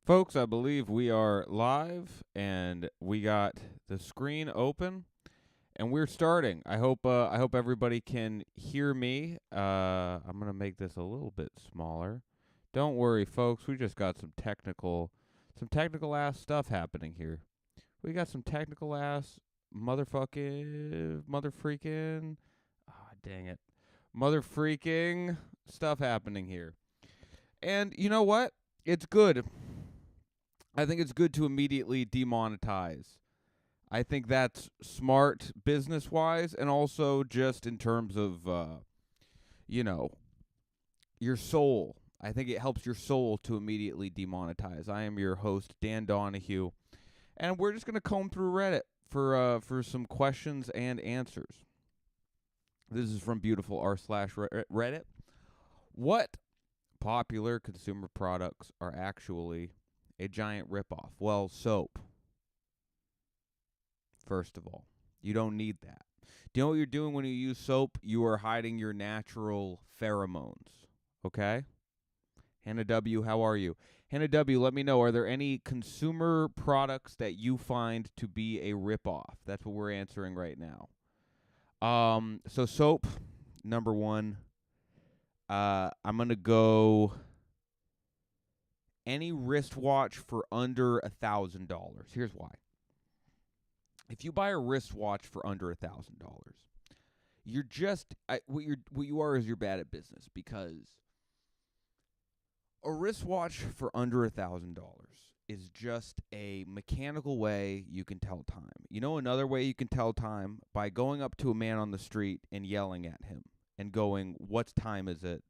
Folks, I believe we are live and we got the screen open and we're starting. I hope everybody can hear me. I'm going to make this a little bit smaller. Don't worry, folks. We just got some technical ass stuff happening here. We got some technical ass mother freaking dang it. Mother freaking stuff happening here. And you know what? It's good. I think it's good to immediately demonetize. I think that's smart business wise and also just in terms of, you know, your soul. I think it helps your soul to immediately demonetize. I am your host, Dan Donahue, and we're just going to comb through Reddit for some questions and answers. This is from beautiful r/Reddit. What popular consumer products are actually a giant ripoff? Well, soap. First of all, you don't need that. Do you know what you're doing when you use soap? You are hiding your natural pheromones. Okay? Hannah W., how are you? Hannah W., let me know. Are there any consumer products that you find to be a ripoff? That's what we're answering right now. So soap, number one. I'm gonna go any wristwatch for under $1,000. Here's why. If you buy a wristwatch for under $1,000, you're just what you are is you're bad at business, because a wristwatch for under $1,000 is just a mechanical way you can tell time. You know another way you can tell time? By going up to a man on the street and yelling at him and going, "What time is it?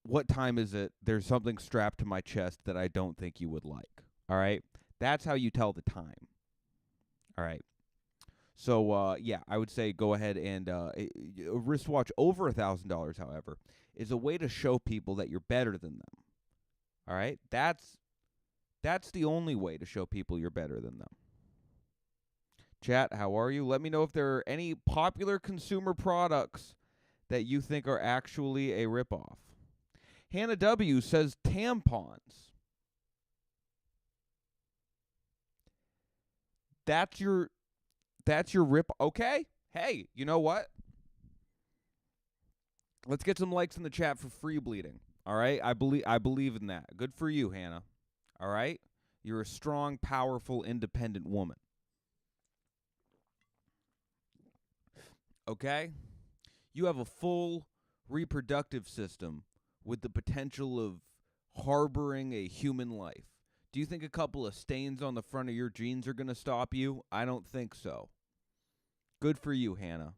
What time is it? There's something strapped to my chest that I don't think you would like." All right? That's how you tell the time. All right. So, yeah, I would say go ahead and a wristwatch over $1,000, however, is a way to show people that you're better than them. All right? That's the only way to show people you're better than them. Chat, how are you? Let me know if there are any popular consumer products that you think are actually a ripoff. Hannah W. says tampons. That's your rip. Okay. Hey, you know what? Let's get some likes in the chat for free bleeding. All right? I believe in that. Good for you, Hannah. All right? You're a strong, powerful, independent woman. Okay? You have a full reproductive system with the potential of harboring a human life. Do you think a couple of stains on the front of your jeans are going to stop you? I don't think so. Good for you, Hannah.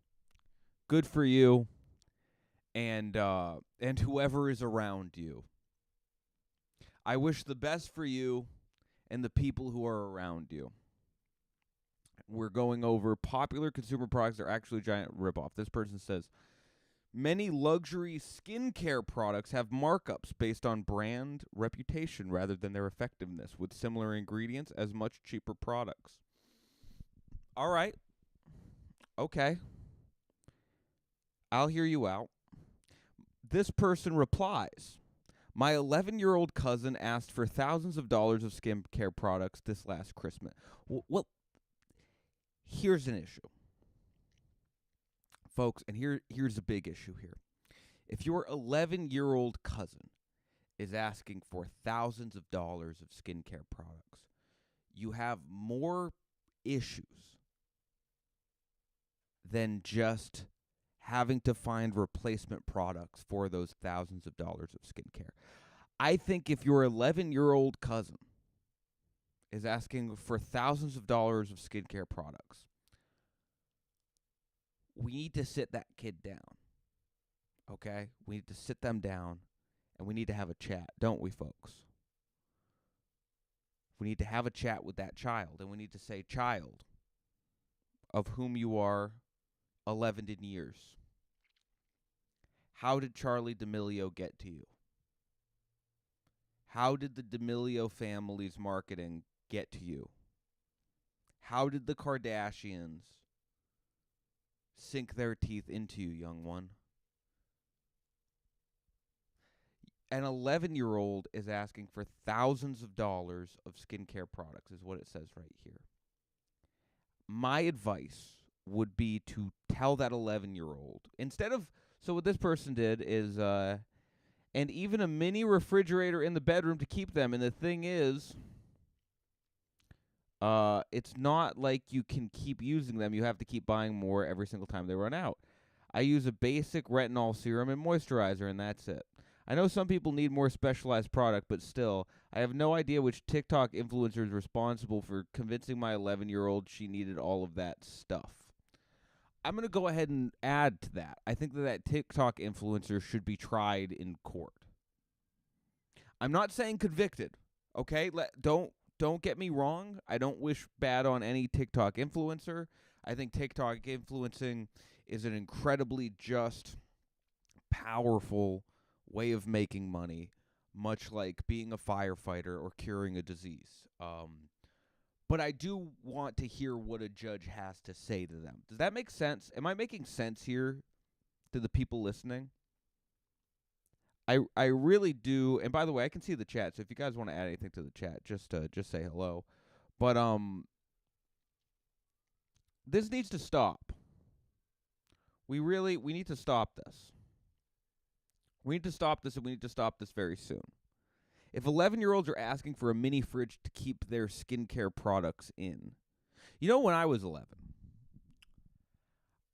Good for you, and whoever is around you. I wish the best for you and the people who are around you. We're going over popular consumer products that are actually a giant ripoff. This person says, many luxury skincare products have markups based on brand reputation rather than their effectiveness, with similar ingredients as much cheaper products. All right. Okay. I'll hear you out. This person replies, my 11-year-old cousin asked for thousands of dollars of skincare products this last Christmas. Well, here's an issue, folks, and here's a big issue here. If your 11-year-old cousin is asking for thousands of dollars of skincare products, you have more issues than just having to find replacement products for those thousands of dollars of skincare. I think if your 11-year-old cousin is asking for thousands of dollars of skincare products, we need to sit that kid down. Okay? We need to sit them down and we need to have a chat, don't we, folks? We need to have a chat with that child, and we need to say, child, of whom you are 11 in years, how did Charlie D'Amelio get to you? How did the D'Amelio family's marketing get to you? How did the Kardashians sink their teeth into you, young one? an 11-year-old is asking for thousands of dollars of skincare products, is what it says right here. My advice would be to tell that 11-year-old, instead of, so what this person did is, and even a mini refrigerator in the bedroom to keep them. And the thing is, it's not like you can keep using them. You have to keep buying more every single time they run out. I use a basic retinol serum and moisturizer, and that's it. I know some people need more specialized product, but still, I have no idea which TikTok influencer is responsible for convincing my 11-year-old she needed all of that stuff. I'm going to go ahead and add to that. I think that TikTok influencer should be tried in court. I'm not saying convicted, okay? Don't get me wrong. I don't wish bad on any TikTok influencer. I think TikTok influencing is an incredibly just, powerful way of making money, much like being a firefighter or curing a disease. But I do want to hear what a judge has to say to them. Does that make sense? Am I making sense here to the people listening? I really do. And by the way, I can see the chat, so if you guys want to add anything to the chat, just say hello. But this needs to stop. We need to stop this. We need to stop this, and we need to stop this very soon. If 11-year-olds are asking for a mini fridge to keep their skincare products in, when I was 11,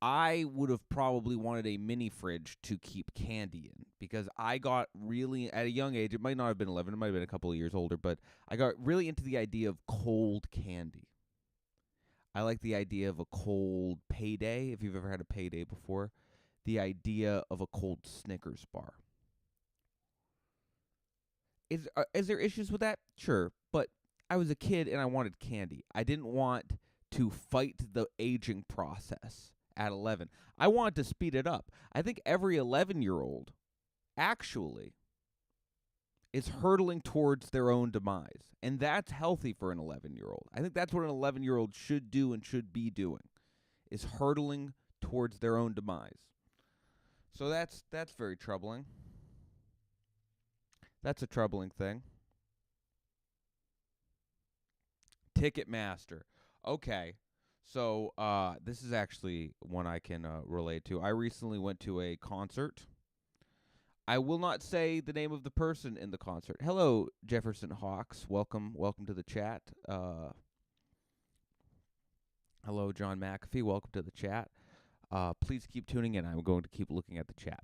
I would have probably wanted a mini fridge to keep candy in, because I got really, at a young age, it might not have been 11, it might have been a couple of years older, but I got really into the idea of cold candy. I like the idea of a cold payday, if you've ever had a payday before, the idea of a cold Snickers bar. Is there issues with that? Sure, but I was a kid and I wanted candy. I didn't want to fight the aging process at 11. I wanted to speed it up. I think every 11-year-old actually is hurtling towards their own demise, and that's healthy for an 11-year-old. I think that's what an 11-year-old should do and should be doing, is hurtling towards their own demise. So that's very troubling. That's a troubling thing. Ticketmaster. Okay. So this is actually one I can relate to. I recently went to a concert. I will not say the name of the person in the concert. Hello, Jefferson Hawks. Welcome to the chat. Hello, John McAfee. Welcome to the chat. Please keep tuning in. I'm going to keep looking at the chat.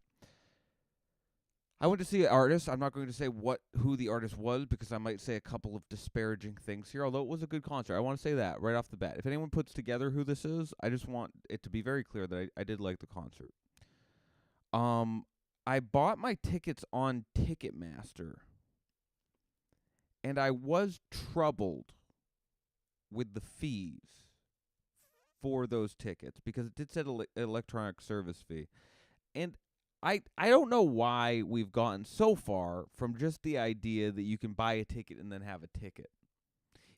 I went to see an artist. I'm not going to say who the artist was, because I might say a couple of disparaging things here, although it was a good concert. I want to say that right off the bat. If anyone puts together who this is, I just want it to be very clear that I did like the concert. I bought my tickets on Ticketmaster, and I was troubled with the fees for those tickets, because it did set an electronic service fee. And I don't know why we've gotten so far from just the idea that you can buy a ticket and then have a ticket.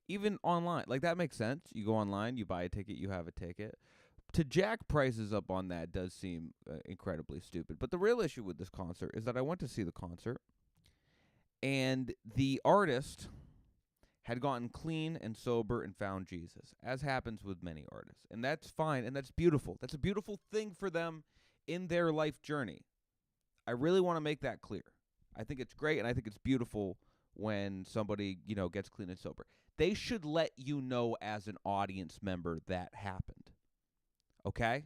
Even online. Like, that makes sense. You go online, you buy a ticket, you have a ticket. To jack prices up on that does seem incredibly stupid. But the real issue with this concert is that I went to see the concert, and the artist had gotten clean and sober and found Jesus, as happens with many artists. And that's fine, and that's beautiful. That's a beautiful thing for them in their life journey. I really want to make that clear. I think it's great, and I think it's beautiful when somebody, gets clean and sober. They should let you know as an audience member that happened. Okay?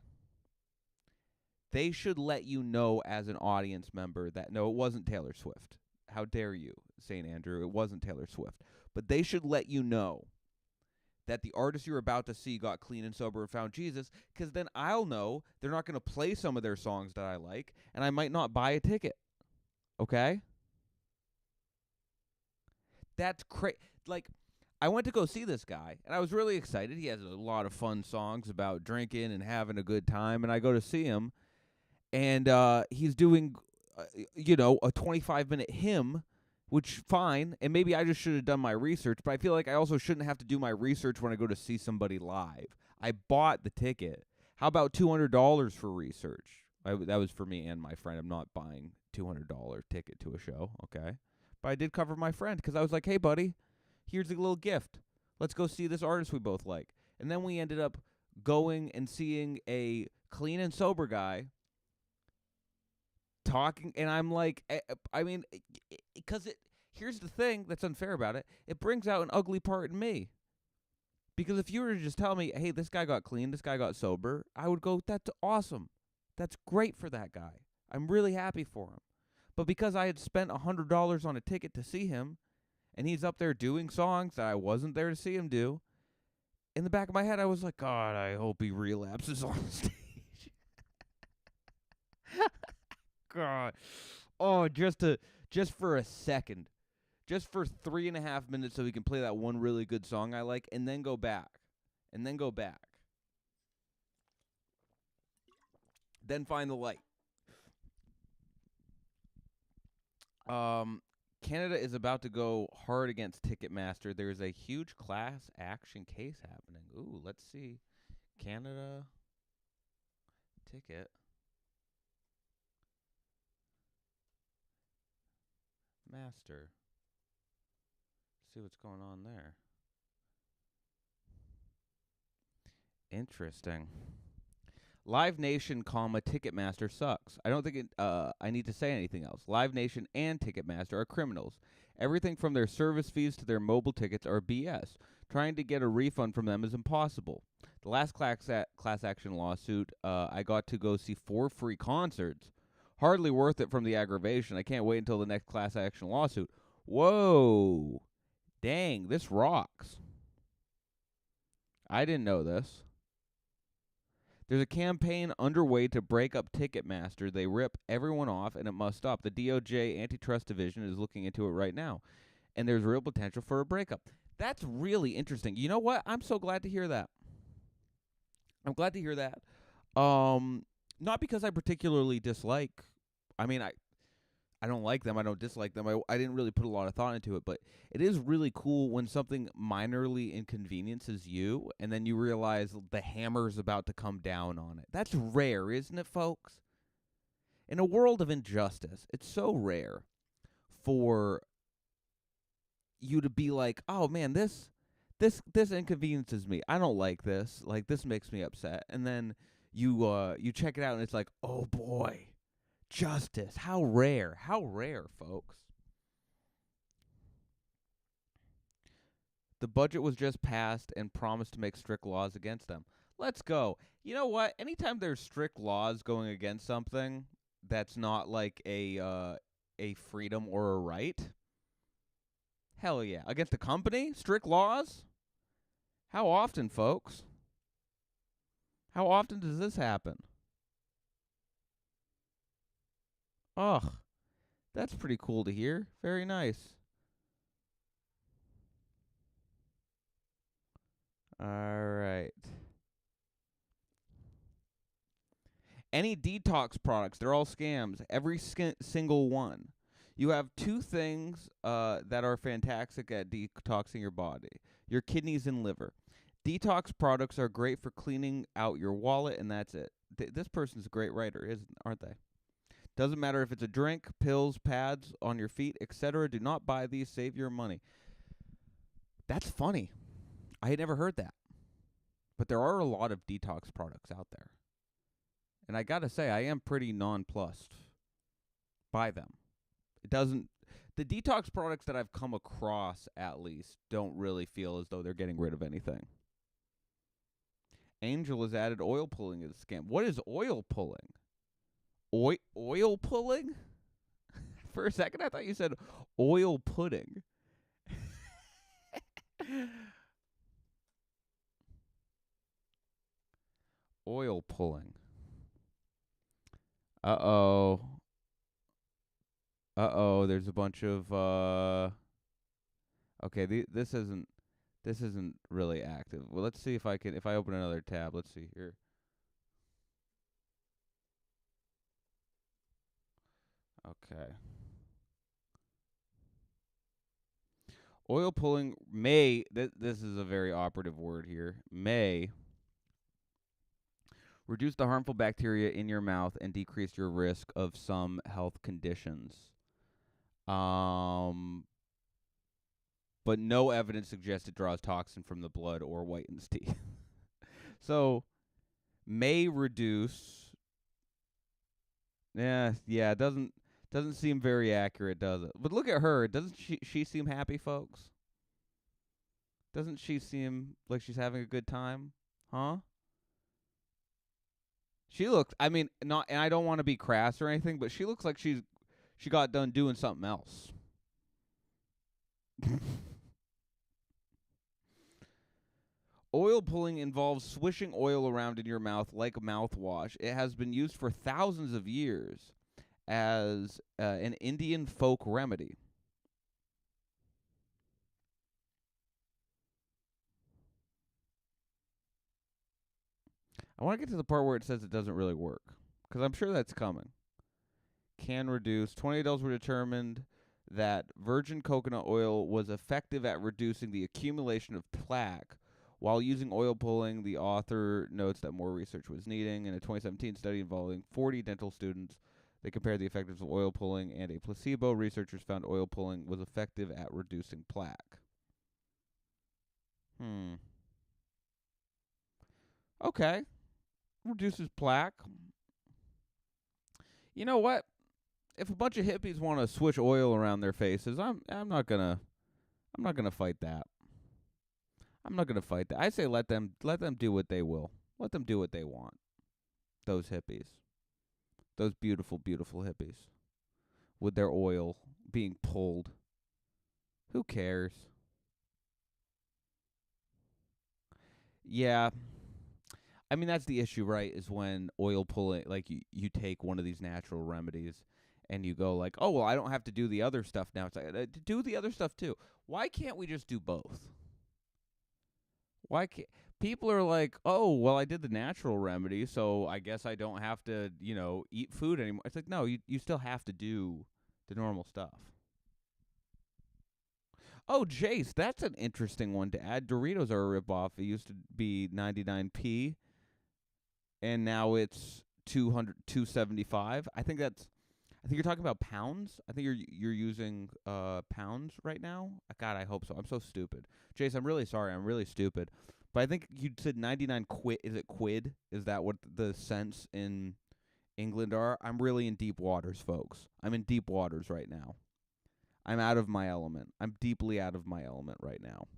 They should let you know as an audience member that, no, it wasn't Taylor Swift. How dare you, St. Andrew? It wasn't Taylor Swift. But they should let you know that the artist you're about to see got clean and sober and found Jesus, because then I'll know they're not going to play some of their songs that I like, and I might not buy a ticket. Okay? That's crazy. Like, I went to go see this guy, and I was really excited. He has a lot of fun songs about drinking and having a good time, and I go to see him, and he's doing, a 25-minute hymn, which, fine, and maybe I just should have done my research, but I feel like I also shouldn't have to do my research when I go to see somebody live. I bought the ticket. How about $200 for research? That was for me and my friend. I'm not buying $200 ticket to a show, okay? But I did cover my friend because I was like, hey, buddy, here's a little gift. Let's go see this artist we both like. And then we ended up going and seeing a clean and sober guy talking. And I'm like, I mean, because here's the thing that's unfair about it. It brings out an ugly part in me. Because if you were to just tell me, hey, this guy got clean, this guy got sober, I would go, that's awesome. That's great for that guy. I'm really happy for him. But because I had spent $100 on a ticket to see him, and he's up there doing songs that I wasn't there to see him do, in the back of my head, I was like, God, I hope he relapses on stage. God. Oh, just for a second. Just for 3.5 minutes so he can play that one really good song I like, and then go back. And then go back. Then find the light. Canada is about to go hard against Ticketmaster. There's a huge class action case happening. Ooh, let's see. Canada Ticket Master. See what's going on there. Interesting. Live Nation, Ticketmaster sucks. I don't think I need to say anything else. Live Nation and Ticketmaster are criminals. Everything from their service fees to their mobile tickets are BS. Trying to get a refund from them is impossible. The last class action lawsuit, I got to go see 4 free concerts. Hardly worth it from the aggravation. I can't wait until the next class action lawsuit. Whoa. Dang, this rocks. I didn't know this. There's a campaign underway to break up Ticketmaster. They rip everyone off, and it must stop. The DOJ Antitrust Division is looking into it right now, and there's real potential for a breakup. That's really interesting. You know what? I'm so glad to hear that. I'm glad to hear that. Not because I particularly dislike. I mean, I don't like them. I don't dislike them. I didn't really put a lot of thought into it, but it is really cool when something minorly inconveniences you, and then you realize the hammer's about to come down on it. That's rare, isn't it, folks? In a world of injustice, it's so rare for you to be like, oh man, this inconveniences me. I don't like this. Like, this makes me upset. And then you check it out, and it's like, oh boy. Justice. How rare, folks. The budget was just passed and promised to make strict laws against them. Let's go. You know what? Anytime there's strict laws going against something that's not like a freedom or a right, hell yeah. Against a company? Strict laws? How often, folks? How often does this happen? Ugh, that's pretty cool to hear. Very nice. All right. Any detox products, they're all scams. Every single one. You have 2 things that are fantastic at detoxing your body: your kidneys and liver. Detox products are great for cleaning out your wallet, and that's it. This person's a great writer, aren't they? Doesn't matter if it's a drink, pills, pads on your feet, etc. Do not buy these. Save your money. That's funny. I had never heard that. But there are a lot of detox products out there. And I got to say, I am pretty nonplussed by them. The detox products that I've come across, at least, don't really feel as though they're getting rid of anything. Angel has added oil pulling to the scam. What is oil pulling? Oil pulling? For a second, I thought you said oil pudding. Oil pulling. Uh-oh. There's a bunch of okay, this isn't really active. Well, let's see if I open another tab. Let's see here. Okay. Oil pulling may, this is a very operative word here, may Reduce the harmful bacteria in your mouth and decrease your risk of some health conditions. Um, but no evidence suggests it draws toxin from the blood or whitens teeth. So, may reduce. Yeah, it doesn't seem very accurate, does it? But look at her. Doesn't she seem happy, folks? Doesn't she seem like she's having a good time? Huh? She looks, I mean, not, and I don't want to be crass or anything, but she looks like she got done doing something else. Oil pulling involves swishing oil around in your mouth like mouthwash. It has been used for thousands of years as an Indian folk remedy. I want to get to the part where it says it doesn't really work, because I'm sure that's coming. Can reduce. 20 adults were determined that virgin coconut oil was effective at reducing the accumulation of plaque. While using oil pulling, the author notes that more research was needing. In a 2017 study involving 40 dental students, they compared the effectiveness of oil pulling and a placebo. Researchers found oil pulling was effective at reducing plaque. Okay. Reduces plaque. You know what? If a bunch of hippies want to switch oil around their faces, I'm not gonna fight that. I'm not gonna fight that. I say let them do what they will. Let them do what they want. Those hippies. Those beautiful, beautiful hippies. With their oil being pulled. Who cares? Yeah. I mean, that's the issue, right? Is when oil pulling, like you take one of these natural remedies and you go like, oh, well, I don't have to do the other stuff now. It's like, do the other stuff too. Why can't we just do both? Why can't people are like, oh, well, I did the natural remedy, so I guess I don't have to, eat food anymore. It's like, no, you still have to do the normal stuff. Oh, Jace, that's an interesting one to add. Doritos are a ripoff. It used to be 99p, and now it's 275. I think you're talking about pounds. I think you're using pounds right now. God, I hope so. I'm so stupid. Jace, I'm really sorry. I'm really stupid. But I think you said 99 quid. Is it quid? Is that what the cents in England are? I'm really in deep waters, folks. I'm in deep waters right now. I'm out of my element. I'm deeply out of my element right now.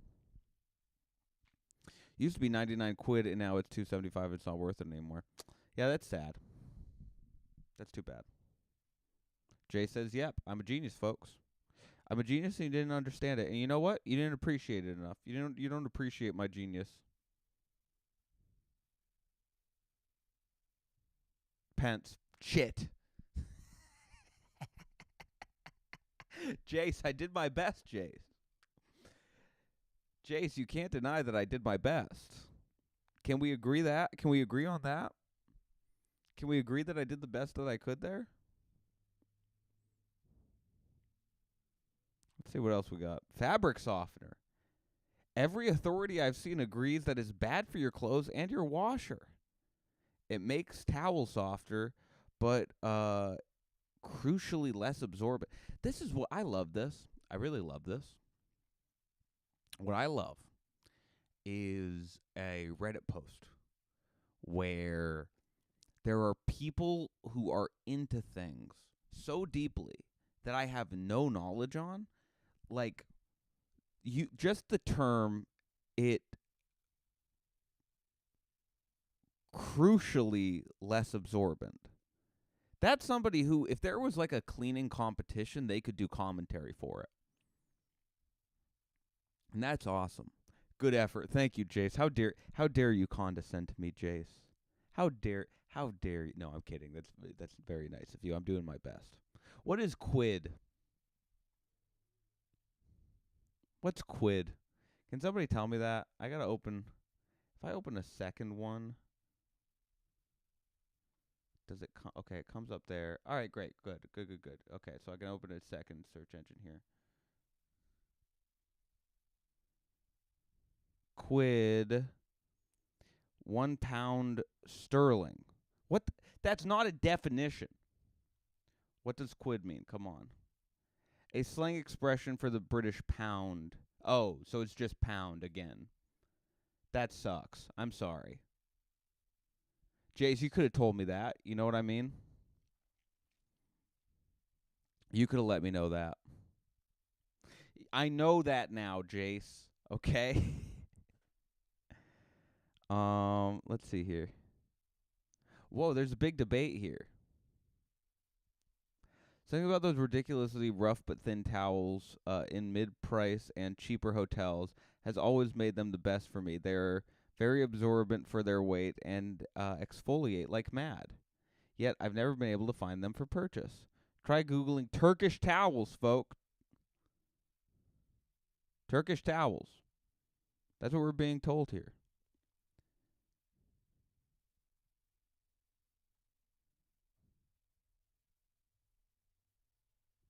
Used to be 99 quid and now it's 275. It's not worth it anymore. Yeah, that's sad. That's too bad. Jay says, "Yep, I'm a genius, folks. I'm a genius, and you didn't understand it. And you know what? You didn't appreciate it enough. You don't appreciate my genius." Pence, shit. Jace, I did my best, Jace. Jace, you can't deny that I did my best. Can we agree that? Can we agree on that? Can we agree that I did the best that I could there? Let's see what else we got. Fabric softener. Every authority I've seen agrees that it's bad for your clothes and your washer. It makes towels softer, but crucially less absorbent. This is what I love this. I really love this. What I love is a Reddit post where there are people who are into things so deeply that I have no knowledge on. Like, you just the term, it crucially less absorbent. That's somebody who, if there was like a cleaning competition, they could do commentary for it. And that's awesome. Good effort. Thank you, Jace. How dare you condescend to me, Jace? How dare you? No, I'm kidding. That's very nice of you. I'm doing my best. What is quid? What's quid? Can somebody tell me that? I gotta open. If I open a second one, does it come? Okay, it comes up there. All right, great, good. Okay, so I can open a second search engine here. Quid. £1 sterling. What? That's not a definition. What does quid mean? Come on. A slang expression for the British pound. Oh, so it's just pound again. That sucks. I'm sorry. Jace, you could have told me that. You know what I mean? You could have let me know that. I know that now, Jace. Okay? Let's see here. Whoa, there's a big debate here. Something about those ridiculously rough but thin towels in mid-price and cheaper hotels has always made them the best for me. They're very absorbent for their weight and exfoliate like mad. Yet I've never been able to find them for purchase. Try Googling Turkish towels, folk. Turkish towels. That's what we're being told here.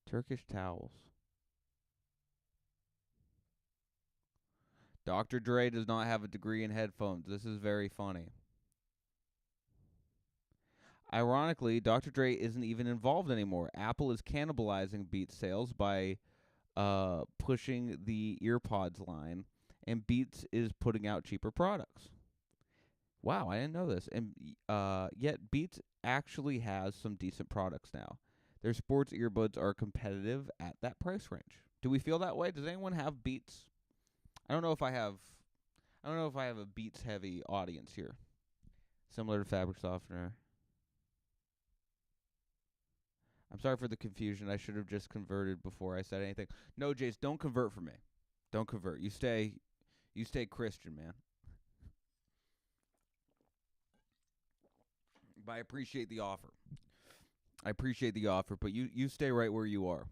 Turkish towels. Dr. Dre does not have a degree in headphones. This is very funny. Ironically, Dr. Dre isn't even involved anymore. Apple is cannibalizing Beats sales by pushing the EarPods line, and Beats is putting out cheaper products. Wow, I didn't know this. And yet Beats actually has some decent products now. Their sports earbuds are competitive at that price range. Do we feel that way? Does anyone have Beats? I don't know if I have a Beats heavy audience here. Similar to fabric softener. I'm sorry for the confusion. I should have just converted before I said anything. No, Jace, don't convert for me. Don't convert. You stay Christian, man. But I appreciate the offer. But you stay right where you are.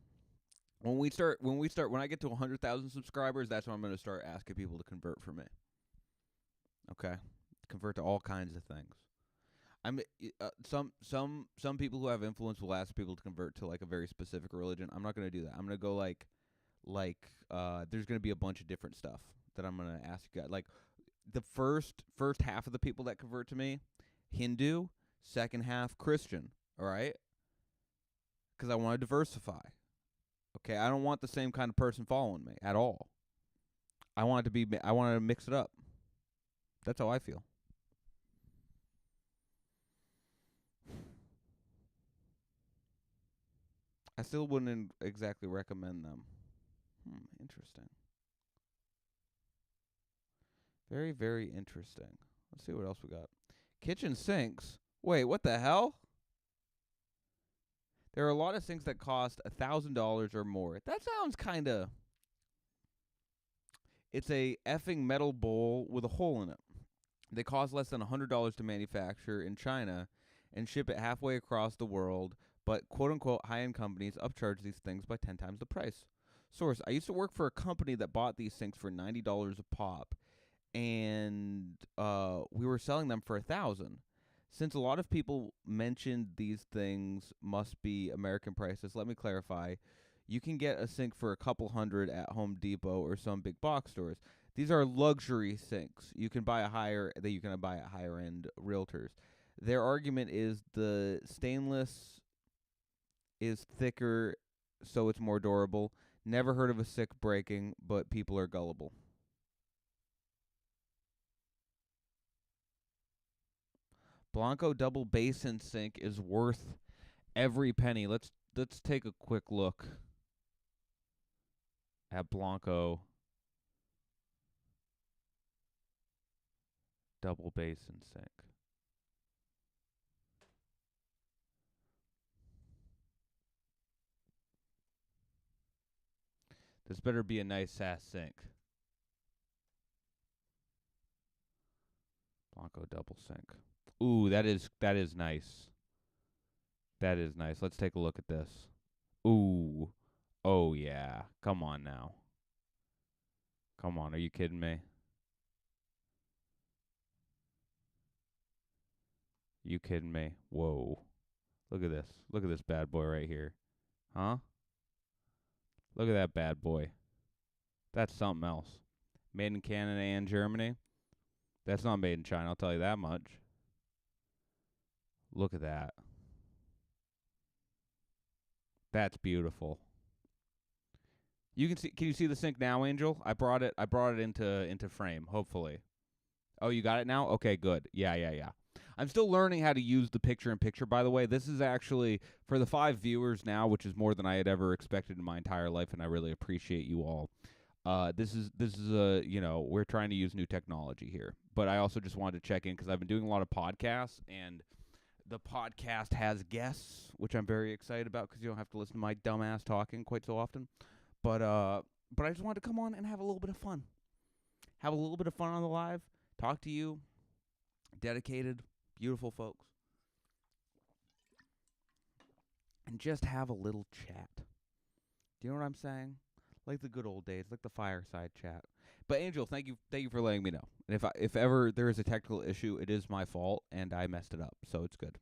When I get to 100,000 subscribers, that's when I'm going to start asking people to convert for me. Okay? Convert to all kinds of things. Some people who have influence will ask people to convert to like a very specific religion. I'm not going to do that. I'm going to go like there's going to be a bunch of different stuff that I'm going to ask you guys. Like the first half of the people that convert to me, Hindu, second half Christian, all right? Cuz I want to diversify. Okay, I don't want the same kind of person following me at all. I want to mix it up. That's how I feel. I still wouldn't exactly recommend them. Interesting. Very, very interesting. Let's see what else we got. Kitchen sinks. Wait, what the hell? There are a lot of sinks that cost $1,000 or more. That sounds kind of... It's a effing metal bowl with a hole in it. They cost less than $100 to manufacture in China and ship it halfway across the world, but quote-unquote high-end companies upcharge these things by 10 times the price. Source: I used to work for a company that bought these sinks for $90 a pop, and we were selling them for $1,000. Since a lot of people mentioned these things must be American prices, let me clarify. You can get a sink for a couple hundred at Home Depot or some big box stores. These are luxury sinks. You can buy at higher end realtors. Their argument is the stainless is thicker, so it's more durable. Never heard of a sink breaking, but people are gullible. Blanco double basin sink is worth every penny. Let's take a quick look at Blanco double basin sink. This better be a nice ass sink. Blanco double sink. Ooh, that is nice. That is nice. Let's take a look at this. Ooh. Oh yeah. Come on now. Come on, are you kidding me? You kidding me? Whoa. Look at this. Look at this bad boy right here. Huh? Look at that bad boy. That's something else. Made in Canada and Germany. That's not made in China, I'll tell you that much. Look at that. That's beautiful. You can you see the sync now, Angel? I brought it into frame, hopefully. Oh, you got it now? Okay, good. Yeah. I'm still learning how to use the picture in picture, by the way. This is actually for the 5 viewers now, which is more than I had ever expected in my entire life, and I really appreciate you all. This is a, we're trying to use new technology here. But I also just wanted to check in because I've been doing a lot of podcasts, and the podcast has guests, which I'm very excited about because you don't have to listen to my dumbass talking quite so often. But I just wanted to come on and have a little bit of fun. Have a little bit of fun on the live. Talk to you, dedicated, beautiful folks, and just have a little chat. Do you know what I'm saying? Like the good old days, like the fireside chat. But Angel, thank you for letting me know. And if ever there is a technical issue, it is my fault, and I messed it up, so it's good.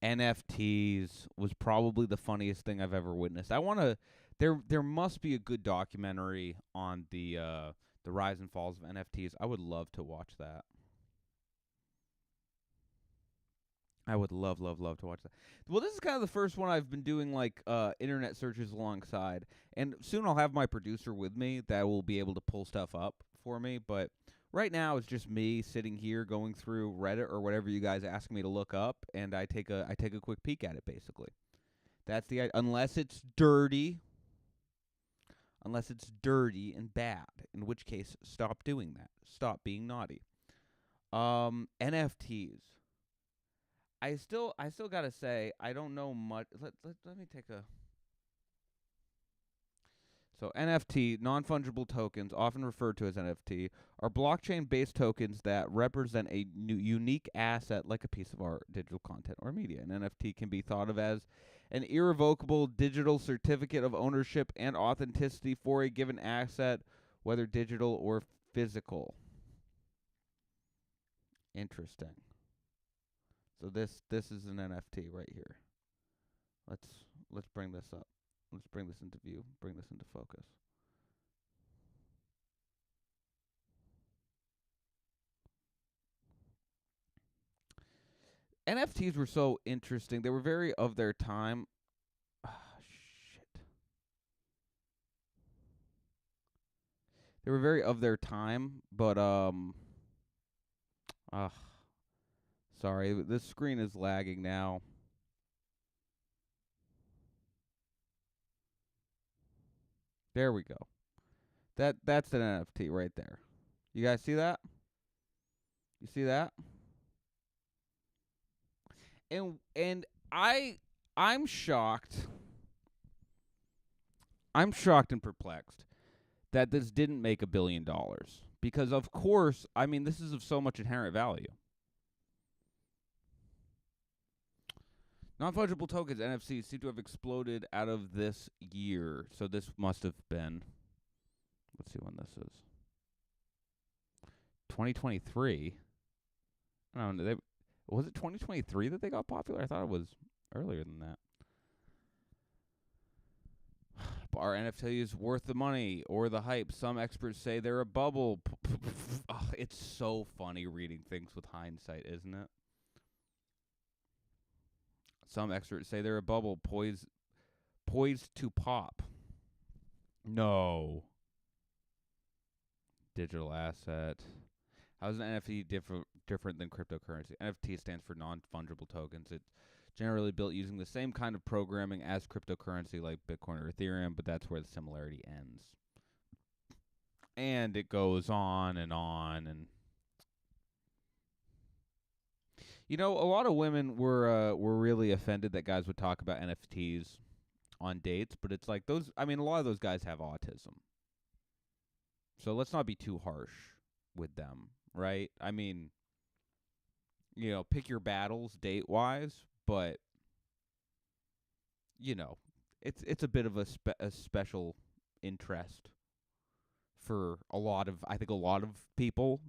NFTs was probably the funniest thing I've ever witnessed. I want to. There must be a good documentary on the rise and falls of NFTs. I would love to watch that. I would love to watch that. Well, this is kind of the first one I've been doing like internet searches alongside, and soon I'll have my producer with me that will be able to pull stuff up for me. But right now it's just me sitting here going through Reddit or whatever you guys ask me to look up, and I take a quick peek at it. Basically, that's unless it's dirty and bad, in which case stop doing that. Stop being naughty. NFTs. I still gotta say I don't know much. Let me take a. So NFT, non-fungible tokens, often referred to as NFT, are blockchain-based tokens that represent a unique asset like a piece of art, digital content, or media. An NFT can be thought of as an irrevocable digital certificate of ownership and authenticity for a given asset, whether digital or physical. Interesting. So this is an NFT right here. Let's bring this up. Let's bring this into view. Bring this into focus. NFTs were so interesting. They were very of their time. Ah, shit. They were very of their time, but ah, sorry. This screen is lagging now. There we go. That's an NFT right there. You guys see that? You see that? And I'm shocked. I'm shocked and perplexed that this didn't make $1 billion because of course, I mean this is of so much inherent value. Non-fungible tokens (NFTs) seem to have exploded out of this year. So this must have been, let's see when this is. 2023. I don't know. Was it 2023 that they got popular? I thought it was earlier than that. Are NFTs worth the money or the hype? Some experts say they're a bubble. It's so funny reading things with hindsight, isn't it? Some experts say they're a bubble poised to pop. No. Digital asset. How is an NFT different than cryptocurrency? NFT stands for non-fungible tokens. It's generally built using the same kind of programming as cryptocurrency like Bitcoin or Ethereum, but that's where the similarity ends. And it goes on and on. And a lot of women were really offended that guys would talk about NFTs on dates, but it's like a lot of those guys have autism. So let's not be too harsh with them, right? I mean, pick your battles date-wise, but it's a bit of a special interest for I think a lot of people,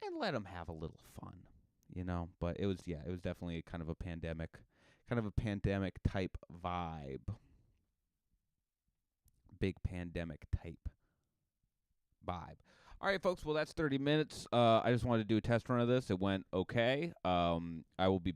and let them have a little fun, But it was definitely kind of a pandemic type vibe, big pandemic type vibe. All right, folks. Well, that's 30 minutes. I just wanted to do a test run of this. It went okay. I will be